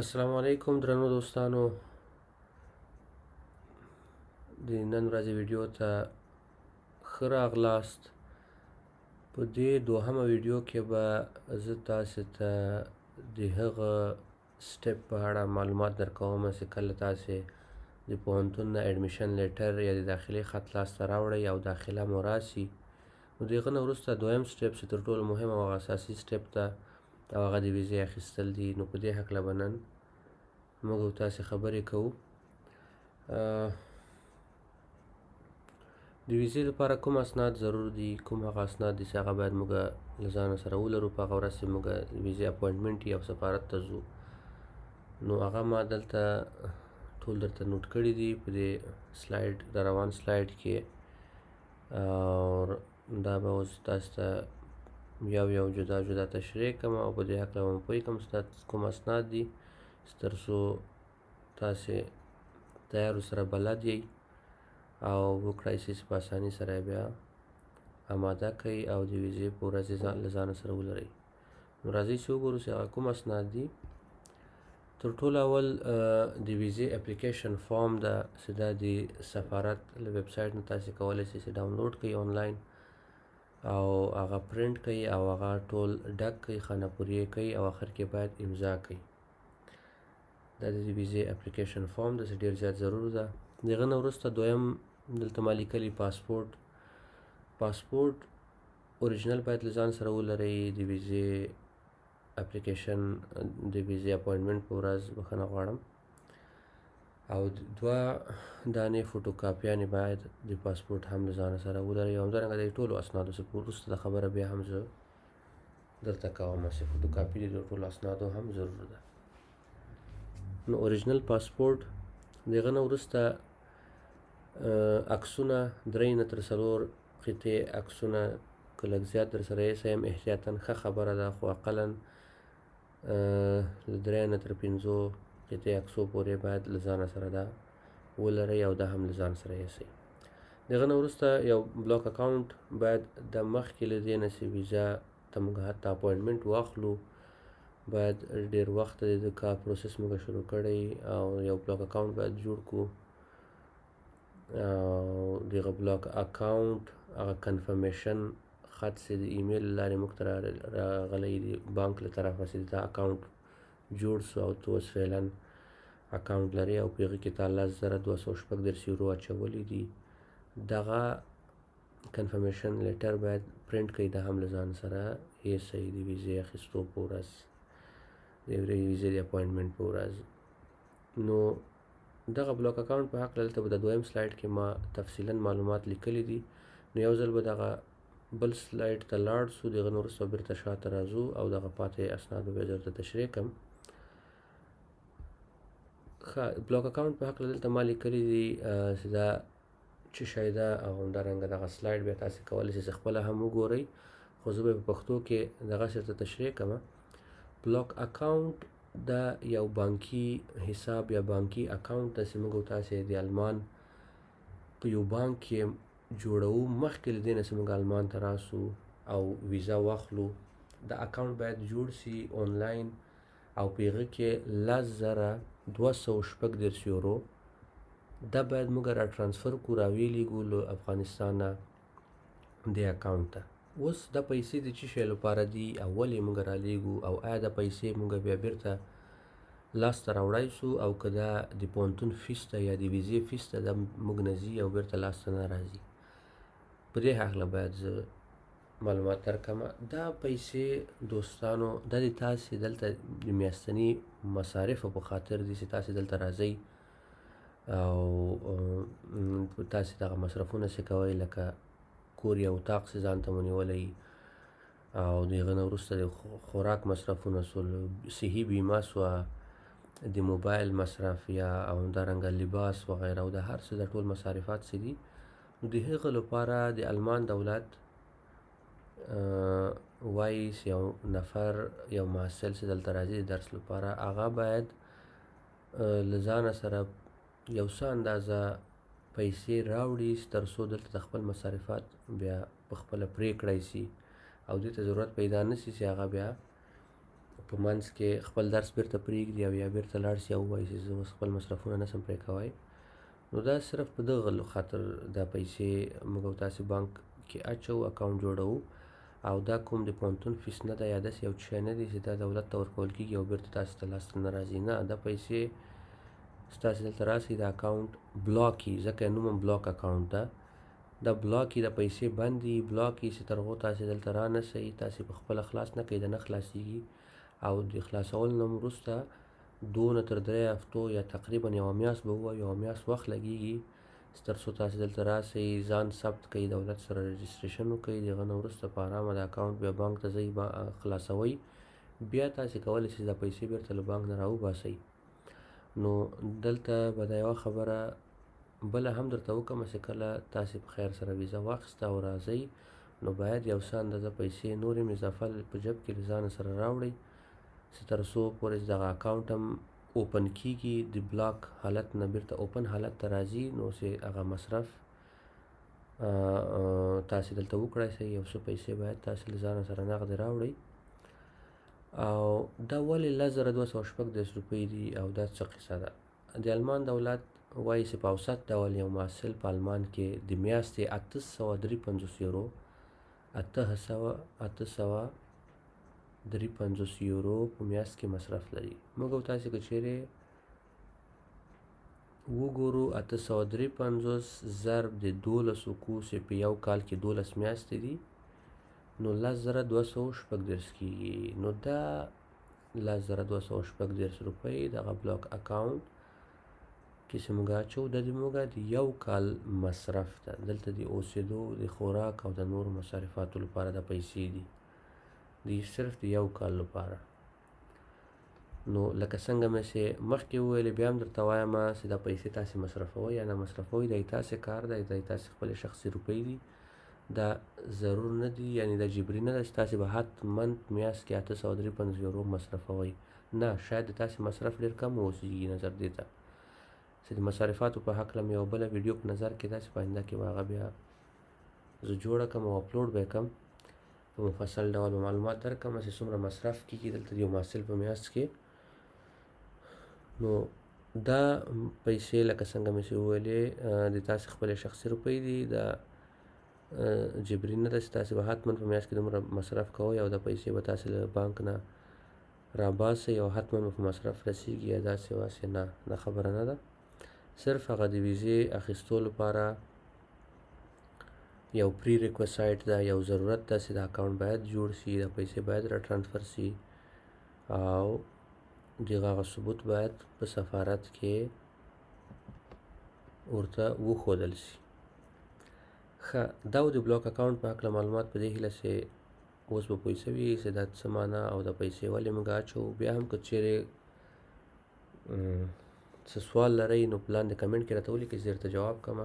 السلام علیکم درنو دوستانو، د نن ورځې ویډیو ته ښه راغلاست. په دې دوهمه ویډیو کې به زه تاسې ته د هغه سټپ په اړه معلومات درکوم چې کله تاسې د پوهنتون نه اډمیشن لیټر یا د داخلي خط لاسته راوړئ او داخله مو راسي، نو د هغه نه وروسته دویم سټپ چې تر ټولو مهم او اساسي سټپ ده او هغه د ویزې اخیستل دي. نو په دې هکله به نن موږ او تاسې خبرې کوو. د ویزې لپاره کوم اسناد ضرور دي، کوم هغه اسناد دي چې هغه باید موږ له ځانه سره ولرو په هغه ورځ چې موږ د ویزې اپوینټمنټ وي او سفارت ته ځو. نو هغه ما دلته ټول درته نوټ کړي دي په دې سلاید، د روان سلاید کې. او دا به اوس تاسو ته یو یو جدا جدا تشریح کوم او په دې هکله به مو پوه کوم کوم اسناد دي تر څو تاسې تیار سره بلد یئ او وکړای شئ چې په اسانۍ سره بیا آماده کړئ او د ویزې په ورځ یې له ځانه سره ولرئ. نو راځئ چې وګورو چې هغه کوم اسناد دي. تر ټولو اول د ویزې اپلیکیشن فارم ده چې دا د سفارت له ویب سایټ نه تاسې کولی شئ چې ډاونلوډ کړئ آنلاین او هغه پرنټ کړئ او هغه ټول ډک کړئ، خانه پورې یې کړئ او آخر کې باید امضا کړئ. دا د ویزې اپلیکیشن فارم ده چې ډېر زیات ضرور ده. د هغه نه وروسته دویم دلته ما لیکلي پاسپورټ اوریجنل باید له ځان سره ولرئ. د ویزې اپلیکیشن د ویزې اپوینټمنټ په ورځ بخښنه غواړم، او دوه دانې فوټوکاپیانې باید د پاسپورټ هم له ځانه سره ولرئ. او همدارنګه د ټولو اسنادو څخه وروسته د خبره بیا هم زه درته کوم چې فوټوکاپي د ټولو اسنادو هم ضرور ده. نو اوریجنل پاسپورټ، د هغه نه وروسته عکسونه 3 نه تر 4 قطعې عکسونه، که لږ زیات در سره ایسئ هم احتیاطاً ښه خبره ده، خو اقلاً له 3 نه تر 5 قطعې عکسو پورې باید له ځانه سره دا ولرئ او دا هم له ځان سره ایسئ. د هغه نه وروسته یو بلاک اکاونټ باید د مخکې له دې نه چې ویزا ته موږ حتی اپوینټمنټ واخلو باید ډېر وخت د کار پروسس موږ شروع کړی او یو بلاک اکاونټ باید جوړ کړو. او دغه بلاک اکاونټ هغه کنفرمیشن خط چې د ایمیل له لارې موږ ته راغلی د بانک له طرفه چې دا اکاونټ جوړ سو او ته اوس فعلا اکاونټ لري او په هغې کې تا 10,236 یورو اچولي دي. دغه کنفرمیشن لیټر باید پرنټ کړئ، دا هم له ځان سره یوسئ د ویزې اخیستو په ورځ، د ویزې د اپوینټمنټ په ورځ. نو دغه بلاک اکاونټ په هکله دلته به د دویم سلاید کې ما تفصیلا معلومات لیکلي دي. نو یو ځل به دغه بل سلاید ته لاړ سو، د هغه نه وروسته بیرته شاته راځو او دغه پاتې اسناد به درته تشریح کړم. بلاک اکاونټ په هکله دلته ما لیکلي دي چې دا څه شی ده او همدارنګه دغه سلاید بیا تاسې کولی شئ چې خپله هم وګورئ، خو زه به یې په پښتو کې دغسې درته تشریح کړم. بلاک اکاونټ دا یو بانکي حساب یا بانکي اکاونټ ده چې موږ او تاسې د آلمان په یو بانک کې جوړوو. مخکې له دې نه چې موږ آلمان ته راسو او ویزا واخلو، دا اکاونټ باید جوړ سي آنلاین او په هغه کې 10,236 یورو دا باید موږ را ټرانسفر کړو، راویلیږو له افغانستان نه دې اکاونټ ته. اوس دا پیسې د څه شي لپاره دي او ولې موږ رالیږو او آیا دا پیسې موږ بیا بیرته لاسته راوړی سو او که دا د پوهنتون فیس ته یا د ویزې فیس ته دا موږ نه ځي او بیرته لاسته نه راځي. په دې هکله باید زه معلومات درکړم. دا پیسې دوستانو دا د تاسې دلته د میاشتني مصارفو په خاطر دي چې تاسې دلته راځئ او تاسې دغه مصرفونه چې کوئ لکه کور یا اتاق چې ځان ته مو نیولی او د هغه نه وروسته د خوراک مصرفونه سول، صحي بیمه سوه، د موبایل مصرف یا او همدارنګه لباس وغیره او د هر څه د ټول مصارفات چې دي. نو د هغه لپاره د آلمان دولت وایي چې یو نفر یو محصل چې دلته راځي د درس لپاره هغه باید له ځانه سره یو څه اندازه پیسې راوړي تر څو دلته د خپل مصارفات بیا په خپله پرې کړی سي او دې ته ضرورت پیدا نه سي چې هغه بیا په منځ کې خپل درس بیرته پرېږدي او یا بیرته لاړ شي او ووایي چې زه اوس خپل مصرفونه نشم پرې کوی، نو دا صرف په دغه خاطر دا پیسې موږ او تاسې بانک کې اچوو، اکاونټ جوړوو، او دا کوم د پوهنتون فیس نه ده یا داسې یو شی نه دی چې دا دولت ته ورکول کېږي او بیرته تاسې ته لاسته نه راځي. نه، دا پیسې ستاسې دلته راسي، دا اکاونټ بلاک کي، ځکه یې نوم هم بلاک اکاونټ ده. دا بلاک کي، دا پیسې بند دي، بلاک کي چې تر هغو تاسې دلته رانسئ، تاسې په خپله خلاص نه کوئ، د نه خلاصېږي، او د خلاصولو نه وروسته 2 نه تر 3 هفتو یا تقریبا یوه میاشت به ووایو، یوه میاشت وخت لګېږي چې تر څو تاسې دلته راسئ، ځان ثبت کوئ، دولت سره رجسټریشن وکړئ، د هغه نه وروسته په ارامه د اکاونټ بیا بانک ته ځئ، خلاصوئ، بیا تاسې کولی شئ دا پیسې بیرته له بانک نه راوباسئ. نو دلته به دا یوه خبره بله هم درته وکړم چې کله تاسې په خیر سره ویزه واخیسته او راځئ، نو باید یو څه اندازه پیسې نور هم اضافه په جب کې له ځانه سره راوړئ چې تر څو پورې چې دغه اکاونټ هم اوپن کیږي، د بلاک حالت نه بیرته اوپن حالت ته راځي، نو چې هغه مصرف تاسې دلته وکړی شئ. یو څه پیسې باید تاسې له ځانه سره نغدې راوړئ، او دا ولې 10,236 روپۍ دي او دا څه قصه ده. د آلمان دولت وایي چې په اوسط ډول یو محصل په آلمان کې د میاشتې 853 یورو 853 یورو په میاشت کې مصرف لري. موږ او تاسې که چیرې وګورو 853 ضرب د 12 کو چې په یو کال کې 12 میاشتې دي، نو 10,236 کېږي. نو دا 10,236 روپۍ دغه بلاک اکاونټ کې چې موږ اچوو، دا د موږ د یو کال مصرف ده. دلته د اوسېدو، د خوراک او د نورو مصرفاتو لپاره دا پیسې دي، دی صرف د یو کال لپاره. نو لکه څنګه مې چې مخکې وویلې، بیا هم درته وایم چې دا پیسې تاسې مصرفوئ یا نه مصرفوئ، دا تاسې کار دی، دا تاسې خپلې شخصي روپۍ دي، دا ضرور نه دي، یعنې دا جبري نه ده چې تاسې به حتما میاشت کې 853 یورو مصرفوئ. نه، شاید د تاسې مصرف ډېر کم واوسېږي نظر دې ته چې د مصرفاتو په هکله مې یوه بله ویډیو په نظر کې ده چې په آینده کې به هغه بیا زه جوړه کړم او اپلوډ به یې کړم، په مفصل ډول به معلومات درکړم چې څومره مصرف کېږي دلته د یو محصل په میاشت کې. نو دا پیسې لکه څنګه مې چې وویلې د تاسې خپلې شخصي روپۍ دي، دا جبري نه ده چې تاسې به حتما په میاشت کې دومره مصرف کوئ او دا پیسې به تاسې له بانک نه راباسئ او حتما به په مصرف رسېږي یا داسې واسې. نه، دا خبره نه ده. صرف هغه د ویزې اخیستو لپاره یو پری ریکویسایټ ده، یو ضرورت ده چې دا اکاونټ باید جوړ شي، دا پیسې باید را ټرانسفر شي او دغه هغه ثبوت باید په سفارت کې ورته وښودل شي. ښه، دا و د بلاک اکاونټ په هکله معلومات، په دې هیله چې اوس به پوه شوي چې دا څه معنا او دا پیسې ولې موږ اچوو. بیا هم که چیرې څه سوال لرئ نو په لاندې کمنټ کې راته ولیکئ، زه درته جواب کړم.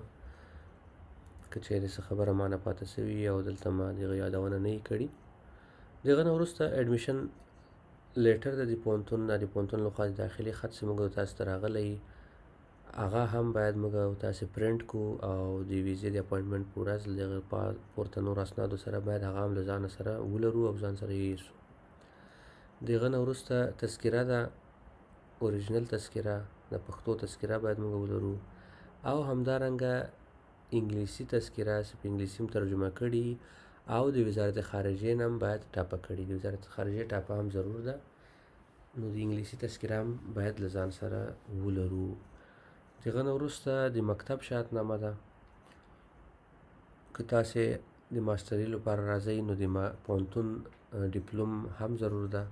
که چیرې څه خبره ما نه پاته شوي او دلته ما د هغه یادونه نه یې کړي. د هغه نه وروسته ایډمیشن لیټر د پوهنتون د پوهنتون لخوا د داخلي خط چې موږ تاسو ته راغلی، هغه هم باید موږ تاسې پرنټ کو او د ویزې د اپوینټمنټ په ورځ له هغې پورته نور اسنادو سره باید هغه هم له ځانه سره ولرو او ځان سره یې یوسو. د هغه نه وروسته تذکره ده، اوریجنل تذکره، د پښتو تذکره باید موږ ولرو، او همدارنګه انګلیسي تذکره چې په انګلیسي هم ترجمه کړي او د وزارت خارجې نه هم باید ټاپه کړي. د وزارت خارجې ټاپه هم ضرور ده، نو د انګلیسي تذکره هم باید له ځان سره ولرو. د هغه نه وروسته د مکتب شهادتنامه ده. که تاسې د ماسټري لپاره راځئ نو د پوهنتون ډیپلوم هم ضرور ده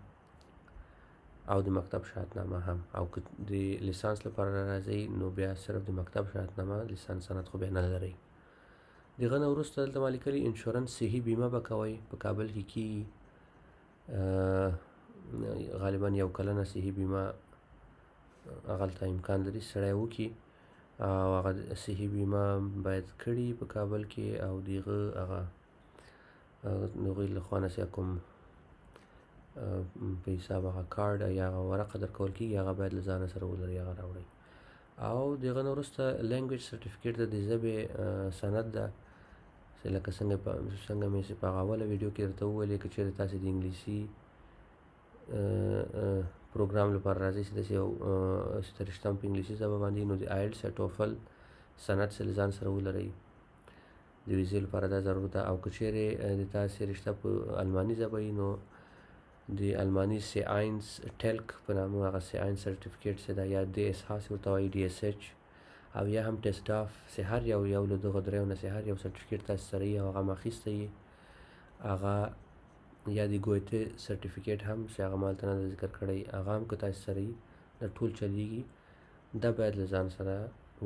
او د مکتب شهادتنامه هم، او که د لیسانس لپاره راځئ نو بیا صرف د مکتب شهادتنامه، لیسانس سند خو بیا نه لرئ. د هغه نه وروسته دلته ما لیکلي انشورنس صحي بیمه به کوئ، په کابل کې کېږي، غالبا 1 کلنه صحي بیمه هغلته امکان لري سړی وکړي، او هغه صحي بیمه باید کړي په کابل کې، او د هغه هغوی له خوا نه چې کوم په حساب هغه کارډ یا هغه ورقه درکول کېږي هغه باید له ځانه سره ولرئ، هغه راوړئ. او د هغه نه وروسته لینګویج سرټیفیکیټ د ژبې سند ده، چې لکه څنګه مې چې په هغه اوله ویډیو کې درته وویلې، که چېرې تاسې د انګلیسي پروګرام لپاره راځي چې داسې یو رشته هم په انګلیسي ژبه باندې نو د آیلټس یا ټوفل سند سره ځان سره ولرئ د ویزې لپاره دا ضرور ده. او که چیرې د تاسې رشته په الماني ژبه وي نو د الماني C1 ټلک په نامه هغه C1 سرټیفیکیټ چې ده یا DSH ورته وایي DSH او یا هم ټسټاف چې هر یو له دغه دریو نه چې هر یو سرټیفیکیټ تاسې سره وي او هغه هم اخیستی یي هغه یا د ګویته سرټیفیکیټ هم چې هغه ما هلته نه ده ذکر کړی هغه هم که تاسې سره وي دا ټول چلیږي. دا باید له ځان سره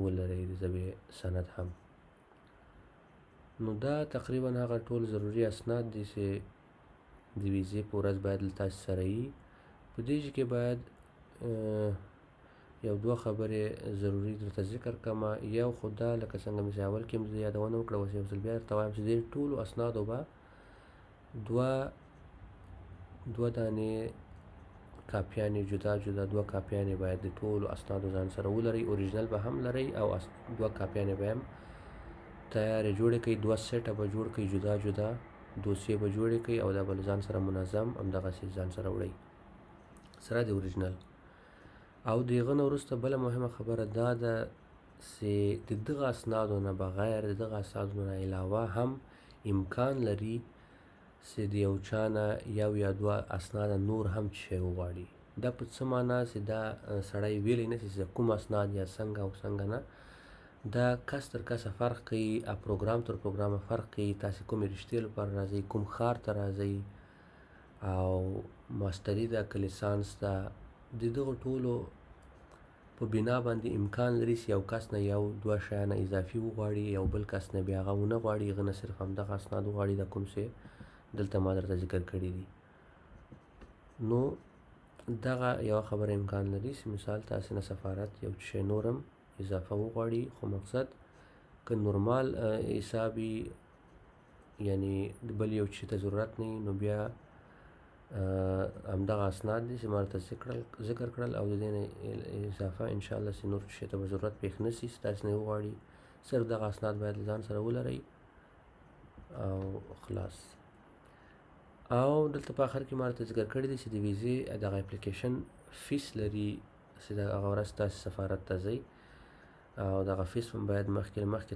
ولرئ د ژبې سند هم. نو دا تقریبا هغه ټول ضروري اسناد دي چې د ویزې په ورځ باید له تاسې سره وي. په دې کې باید یو دوه خبرې ضروري درته ذکر کړمه. یو خو دا لکه څنګه مې چې اول کې مې یادونه وکړه اوس یو ځل بیا درته وایم چې دې ټولو اسنادو به دوه دانې کاپیانې جدا جدا دوه کاپیانې باید د ټولو اسنادو ځان سره ولرئ. اوریجنل به هم لرئ او دوه کاپیانې به هم تیارې جوړې کړئ. دوه سیټه به جوړ کړئ جدا جدا دوسیې به جوړې کړئ او دا به له ځان سره منظم همدغسې ځان سره وړئ سره د اوریجنل. او د هغه نه وروسته بله مهمه خبره دا ده چې د دغه اسنادو نه بغیر د دغه اسنادو نه علاوه هم امکان لري چې د یو چا نه یو یا دوه اسناد نور هم شی وغواړي. دا په څه معنا چې دا سړی ویلی نه شي چې کوم اسناد یا څنګه او څنګه نه. دا کس تر کسه فرق کوي پروګرام تر پروګرامه فرق کوي. تاسې کومې رشتې لپاره راځئ کوم ښار ته راځئ او ماستري ده که لیسانس ده د دغو ټولو په بنا باندې امکان لري چې یو کس نه یو دوه شیانه اضافي وغواړي یو بل کس نه بیا هغه ونه غواړي هغه نه صرف همدغه اسناد وغواړي دا کوم چې دلته ما درته ذکر کړي دي. نو دغه یوه خبره امکان لري چې مثال تاسې نه سفارت یو شی نور هم اضافه وغواړي خو مقصد که نورمال حسابي یعنی بل یو شي ته ضرورت نه وي نو بیا همدغه اسناد دي چې ما درته ذکر کړل او د دې نه اضافه انشاءالله چې نور شي ته به ضرورت پېښ نه شي چې تاسې نه وغواړي صرف دغه اسناد باید له ځان سره ولرئ او خلاص. او دلته په آخر کې ما درته ذکر کړي دي چې د ویزې دغه اپلیکیشن فیس لري چې دغه ورځ تاسې سفارت ته ځئ او دغه فیس هم باید مخکې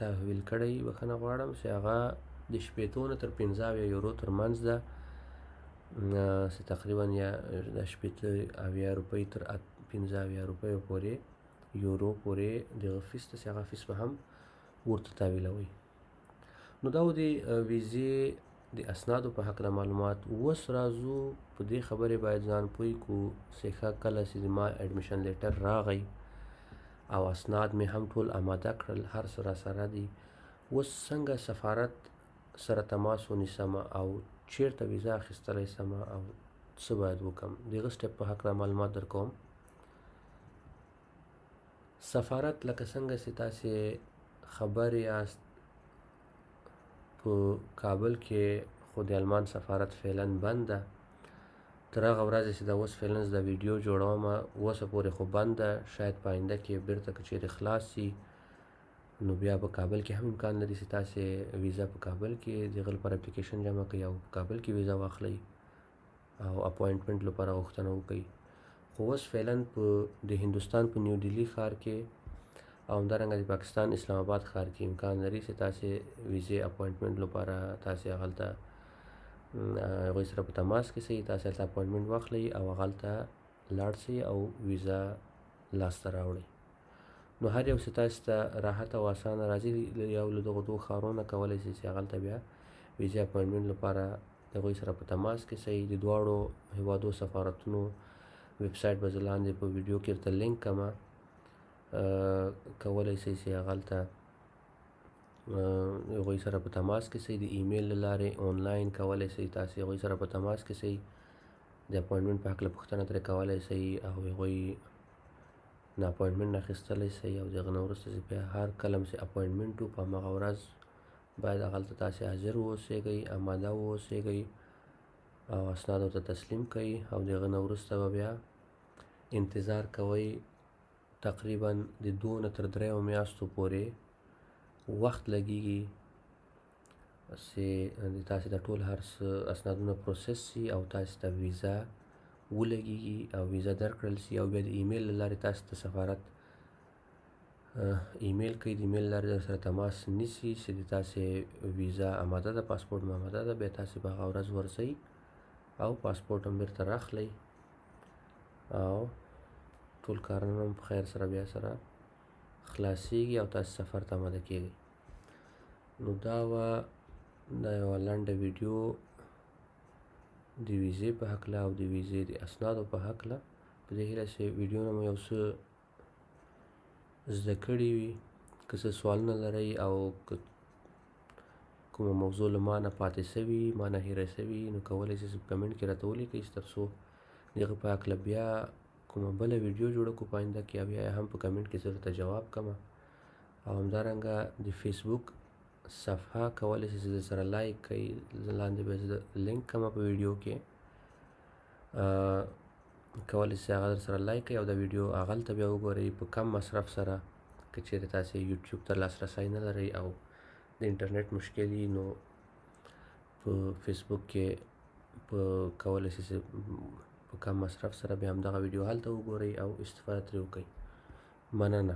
تحویل کړی بخښنه غواړم چې هغه د 80 نه تر 50 یورو تر منځ ده چې تقریبا یا د 80 روپۍ تر 50 روپیو پورې یورو پورې دغه فیس ته چې هغه فیس به هم ورته تحویلوئ. نو دا و د ویزې د اسنادو په هکله معلومات. اوس راځو په دې خبرې باید ځان پوه کړو چې ښه کله چې زما اډمیشن لیټر راغی او اسناد مې هم ټول آماده کړل هر څه راسره دي اوس څنګه سفارت سره تماس ونیسمه او چیرته ویزا اخیستلی سمه او څه باید وکړم د هغه سټپ په هکله معلومات درکوم. سفارت لکه څنګه چې تاسې خبر یاست په کابل کې خو د المان سفارت فعلا بند ده تر هغه ورځې چې دا اوس فعلا د ویډیو جوړوم اوسه پورې خو بند ده. شاید په آینده کې بیرته که چیرې خلاص شي نو بیا په کابل کې هم امکان لري چې تاسې ویزا په کابل کې د هغه لپاره اپلیکیشن جمع کړئ او په کابل کې ویزا واخلئ او اپوینټمنټ لپاره غوښتنه وکړئ. خو اوس فعلا په د هندوستان په نیو ډیلي ښار کې او همدارنګه د پاکستان اسلام آباد ښار کې امکان لري چې تاسې ویزې اپوینټمنټ لپاره تاسې هغلته هغوی سره په تماس کې سئ تاسې هلته اپوینټمنټ واخلئ او هغلته لاړ سئ او ویزا لاسته راوړئ. نو هر یو چې تاسې ته راحت او اسانه راځي یو له دغو دوو ښارونه کولی شئ چې هغلته بیا ویزې اپوینټمنټ لپاره د هغوی سره په تماس کې سئ. د دواړو هیوادو سفارتونو ویب سایټ به زه لاندې په ویډیو کې درته لینک کړمه کولی شئ چې هغلته هغوی سره په تماس کې سئ. د ایمیل له لارې آنلاین کولی شئ تاسې هغوی سره په تماس کې سئ د اپوینټمنټ په هکله پوښتنه ترې کولی شئ او هغوی نه اپوینټمنټ اخیستلی شئ او د هغه نه وروسته چې بیا هر کله چې اپوینټمنټ و په همغه ورځ باید هغلته تاسې حاضر واوسېږئ آماده واوسېږئ او اسناد ورته تسلیم کړئ او د هغه نه وروسته به بیا انتظار کوئ تقریبا د 2 نه تر 3 میاشتو پورې وخت لګیږي چې د تاسې د ټول هر څه اسنادونه پروسس شي او تاسې ته ویزا ولګېږي او ویزا درکړل شي او بیا د ایمیل له لارې تاسې ته سفارت ایمیل کوي، د ایمیل له لارې درسره تماس نیسي چې د تاسې ویزا آماده ده، پاسپورټ مو آماده ده، بیا تاسې په هغه ورځ ورځئ او پاسپورټ هم بیرته راخلئ او ټول کارونه هم په خیر سره بیا سره خلاصیږي او تاسې سفر ته آماده کیږئ. نو دا وه دا یوه لنډه ویډیو د ویزې په هکله او د ویزې د اسنادو په هکله. په دې هیله چې ویډیو نه مو یو څه زده کړي وي. که څه سوالونه لرئ او که کومه موضوع له ما نه پاتې سوي، ما نه هیره سوي، نو کولی شئ چې په کمنټ کې راته ولیکئ تر څو د هغه په هکله بیا کومه بله ویډیو جوړه کړو په آینده کې، او بیا هم په کمنټ کې زه ورته جواب کړم. او همدارنګه د فیسبوک صفحه کولی شئ چې سره لایک کړئ، لاندې به زه لینک کړم په ویډیو کې، کولی شئ هغه در سره لایک کړئ او دا ویډیو هغلته بیا وګورئ په کم مصرف سره. که چیرې تاسې یوټیوب ته لاسرسی نه لرئ او د انټرنیټ مشکل وي، نو په فیسبوک کې په کولی شئ چې په کم مصرف سره بیا همدغه ویډیو هلته وګورئ او استفاده ترې وکړئ. مننه.